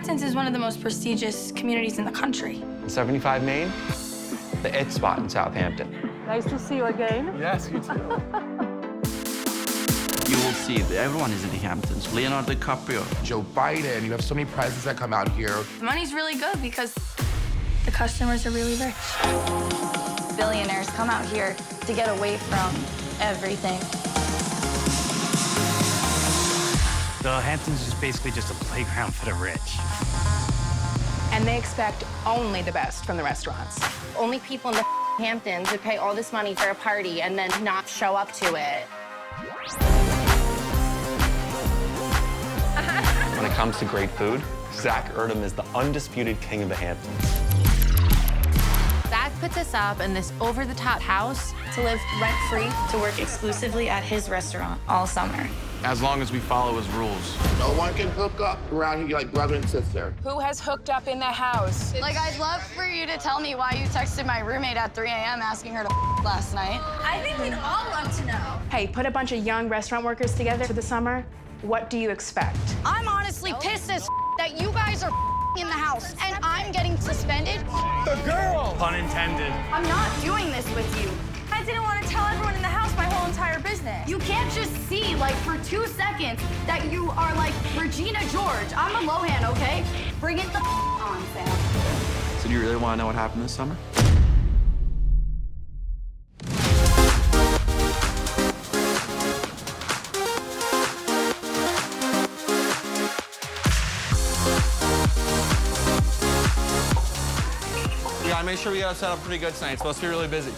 Hamptons is one of the most prestigious communities in the country. 75 Main, the it spot in Southampton. Nice to see you again. Yes, you too. You will see that everyone is in the Hamptons. Leonardo DiCaprio. Joe Biden, you have so many presidents that come out here. The money's really good because the customers are really rich. Billionaires come out here to get away from everything. The Hamptons is basically just a playground for the rich. And they expect only the best from the restaurants. Only people in the Hamptons would pay all this money for a party and then not show up to it. When it comes to great food, Zach Erdem is the undisputed king of the Hamptons. Zach puts us up in this over-the-top house To live rent-free, to work exclusively at his restaurant all summer. As long as we follow his rules. No one can hook up around here like brother and sister. Who has hooked up in the house? Like, I'd love for you to tell me why you texted my roommate at 3 a.m. asking her to last night. I think we'd all love to know. Hey, put a bunch of young restaurant workers together for the summer. What do you expect? I'm honestly pissed as that you guys are in the house and I'm getting suspended. Pun intended. I'm not doing this with you. I didn't want to tell everyone in the house my whole entire business. You can't just see, like, for 2 seconds that you are like Regina George. I'm a Lohan, okay? Bring it the on, Sam. So do you really want to know what happened this summer? We gotta make sure we got set up pretty good tonight. It's supposed to be really busy.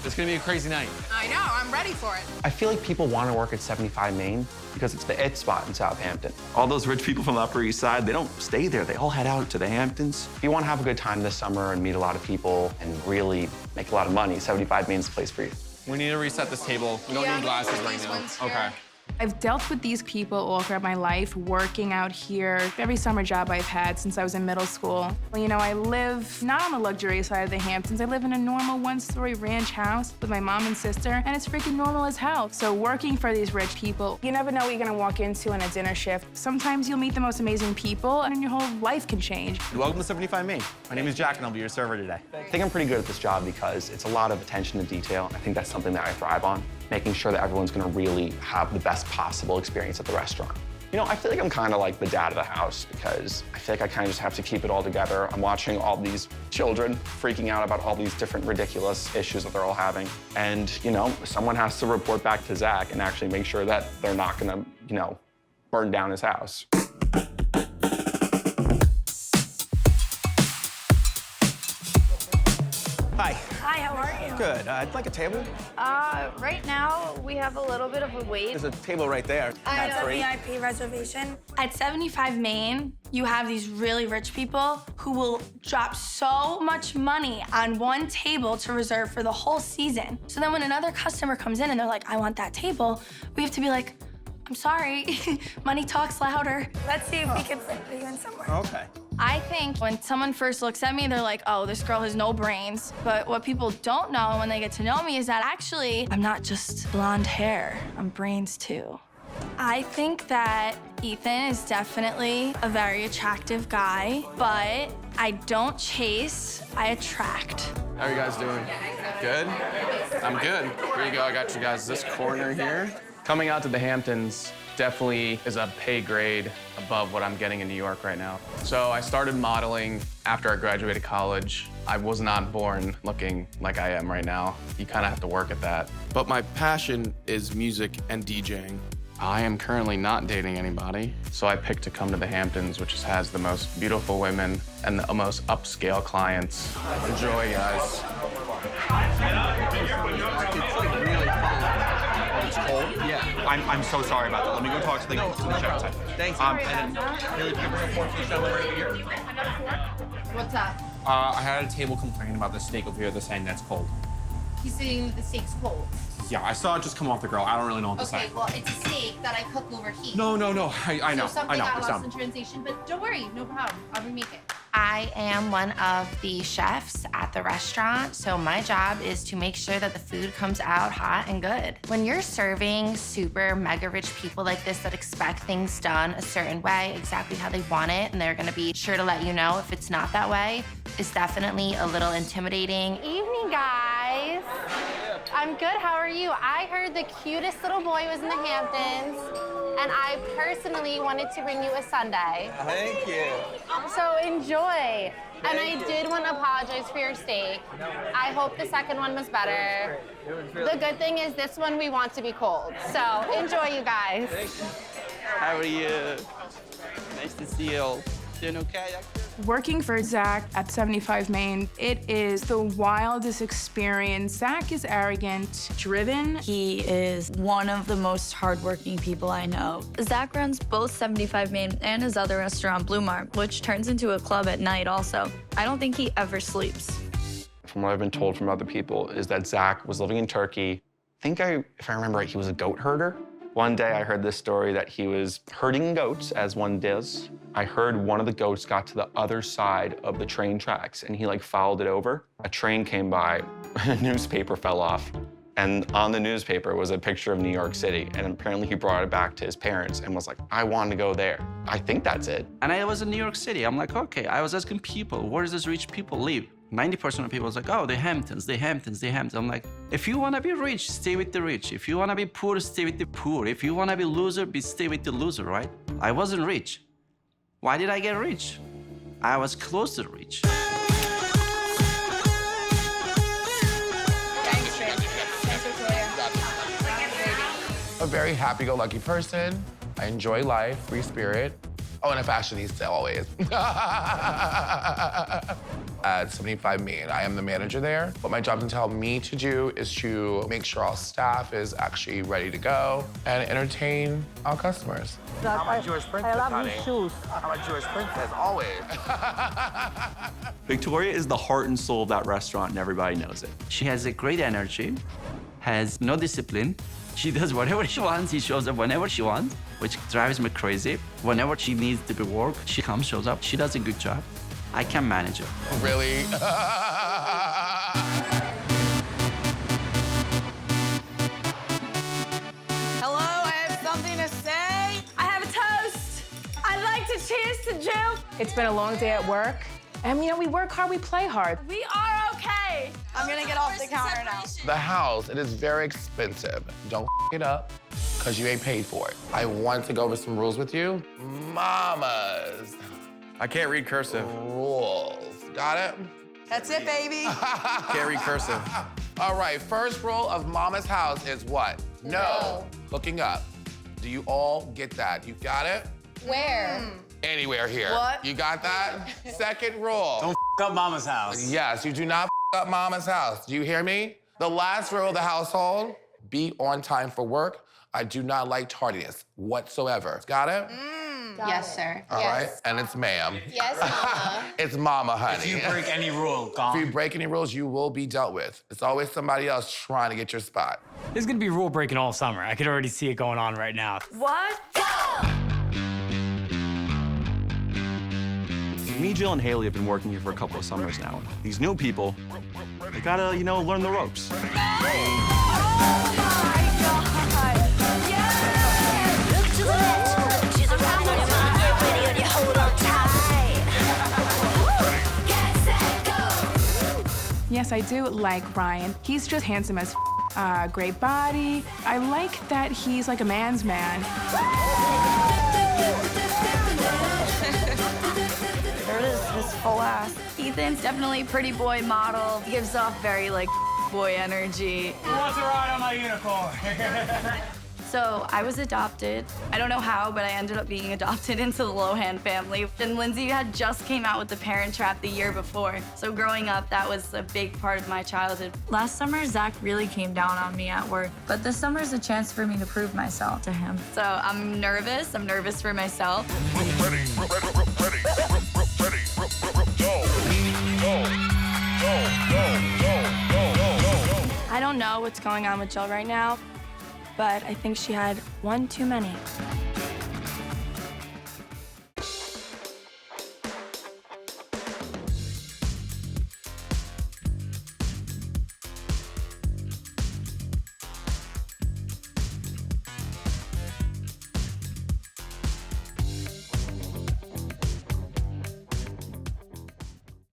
It's gonna be a crazy night. I know, I'm ready for it. I feel like people want to work at 75 Main because it's the it spot in Southampton. All those rich people from the Upper East Side, they don't stay there. They all head out to the Hamptons. If you want to have a good time this summer and meet a lot of people and really make a lot of money, 75 Main's the place for you. We need to reset this table. We don't need glasses right now. Okay. I've dealt with these people all throughout my life, working out here, every summer job I've had since I was in middle school. Well, you know, I live not on the luxury side of the Hamptons. I live in a normal one-story ranch house with my mom and sister, and it's freaking normal as hell. So working for these rich people, you never know what you're gonna walk into in a dinner shift. Sometimes you'll meet the most amazing people, and your whole life can change. Welcome to 75 Main. My name is Jack, and I'll be your server today. I think I'm pretty good at this job because it's a lot of attention to detail. I think that's something that I thrive on, making sure that everyone's gonna really have the best possible experience at the restaurant. You know, I feel like I'm kind of like the dad of the house because I feel like I kind of just have to keep it all together. I'm watching all these children freaking out about all these different ridiculous issues that they're all having. And, you know, someone has to report back to Zach and actually make sure that they're not gonna, you know, burn down his house. Hi. Hi, how are you? Good. I'd like a table. Right now, we have a little bit of a wait. There's a table right there. That's a free. VIP reservation. At 75 Main, you have these really rich people who will drop so much money on one table to reserve for the whole season. So then when another customer comes in and they're like, I want that table, we have to be like, I'm sorry, money talks louder. Let's see if we can put you in somewhere. Okay. I think when someone first looks at me, they're like, oh, this girl has no brains. But what people don't know when they get to know me is that actually, I'm not just blonde hair, I'm brains too. I think that Ethan is definitely a very attractive guy, but I don't chase, I attract. How are you guys doing? Good? I'm good. Here you go. I got you guys this corner here. Coming out to the Hamptons definitely is a pay grade above what I'm getting in New York right now. So I started modeling after I graduated college. I was not born looking like I am right now. You kind of have to work at that. But my passion is music and DJing. I am currently not dating anybody, so I picked to come to the Hamptons, which has the most beautiful women and the most upscale clients. Enjoy, guys. It's cold? Yeah. I'm so sorry about that. Let me go talk to the chef type. Thanks. And then, Haley, pick up a fork for this gentleman right here. What's up? I had a table complain about the steak over here. They're saying that's cold. He's saying the steak's cold. Yeah, I saw it just come off the grill. I don't really know what to say. Okay, well, it's a steak that I cook over heat. No. I know. So something I know. got It's lost done. in translation, but don't worry, no problem. I'll remake it. I am one of the chefs at the restaurant, so my job is to make sure that the food comes out hot and good. When you're serving super mega rich people like this that expect things done a certain way, exactly how they want it, and they're gonna be sure to let you know if it's not that way, it's definitely a little intimidating. Evening, guys. I'm good, how are you? I heard the cutest little boy was in the Hamptons, and I personally wanted to bring you a sundae. Thank you. So enjoy. And I did want to apologize for your steak. I hope the second one was better. The good thing is this one we want to be cold. So enjoy, you guys. How are you? Nice to see you all. Doing okay? Working for Zach at 75 Main, it is the wildest experience. Zach is arrogant, driven. He is one of the most hardworking people I know. Zach runs both 75 Main and his other restaurant, Blue Mark, which turns into a club at night also. I don't think he ever sleeps. From what I've been told from other people is that Zach was living in Turkey. If I remember right, he was a goat herder. One day I heard this story that he was herding goats, as one does. I heard one of the goats got to the other side of the train tracks and he followed it over. A train came by, a newspaper fell off, and on the newspaper was a picture of New York City. And apparently he brought it back to his parents and was like, I want to go there. I think that's it. And I was in New York City. I'm like, okay, I was asking people, where does this rich people live? 90% of people was like, oh, the Hamptons, the Hamptons, the Hamptons. I'm like, if you want to be rich, stay with the rich. If you want to be poor, stay with the poor. If you want to be loser, stay with the loser, right? I wasn't rich. Why did I get rich? I was close to rich. A very happy-go-lucky person. I enjoy life, free spirit. Oh, and a fashionista always. At 75 Main, I am the manager there. What my job entails me to do is to make sure all staff is actually ready to go and entertain our customers. I'm a Jewish princess, honey. Shoes. I'm a Jewish princess, always. Victoria is the heart and soul of that restaurant, and everybody knows it. She has a great energy, has no discipline. She does whatever she wants. She shows up whenever she wants, which drives me crazy. Whenever she needs to be work, she comes, shows up. She does a good job. I can manage her. Really? Hello, I have something to say. I have a toast. I'd like to cheers to Jill. It's been a long day at work. And we work hard, we play hard. We are okay. I'm gonna get off the counter now. The house, it is very expensive. Don't it up, because you ain't paid for it. I want to go over some rules with you. Mamas. I can't read cursive. Rules. Got it? That's it, baby. Can't read cursive. All right, first rule of Mama's house is what? No. Hooking up. Do you all get that? You got it? Where? Anywhere here. What? You got that? Second rule. Don't up Mama's house. Yes, you do not up Mama's house. Do you hear me? The last rule of the household, be on time for work. I do not like tardiness whatsoever. Got it? Yes, sir. All right, and it's ma'am. Yes, Mama. It's mama, honey. If you break any rule, If gone. you break any rules, you will be dealt with. It's always somebody else trying to get your spot. There's gonna be rule breaking all summer. I could already see it going on right now. What? Me, Jill, and Haley have been working here for a couple of summers now. These new people, they gotta, learn the ropes. Yes, I do like Ryan. He's just handsome as great body. I like that he's like a man's man. There it is, his full ass. Ethan's definitely pretty boy model. He gives off very boy energy. Who wants to ride on my unicorn? So I was adopted. I don't know how, but I ended up being adopted into the Lohan family. And Lindsay had just came out with The Parent Trap the year before. So growing up, that was a big part of my childhood. Last summer, Zach really came down on me at work, but this summer is a chance for me to prove myself to him. So I'm nervous. I'm nervous for myself. I don't know what's going on with Jill right now, but I think she had one too many.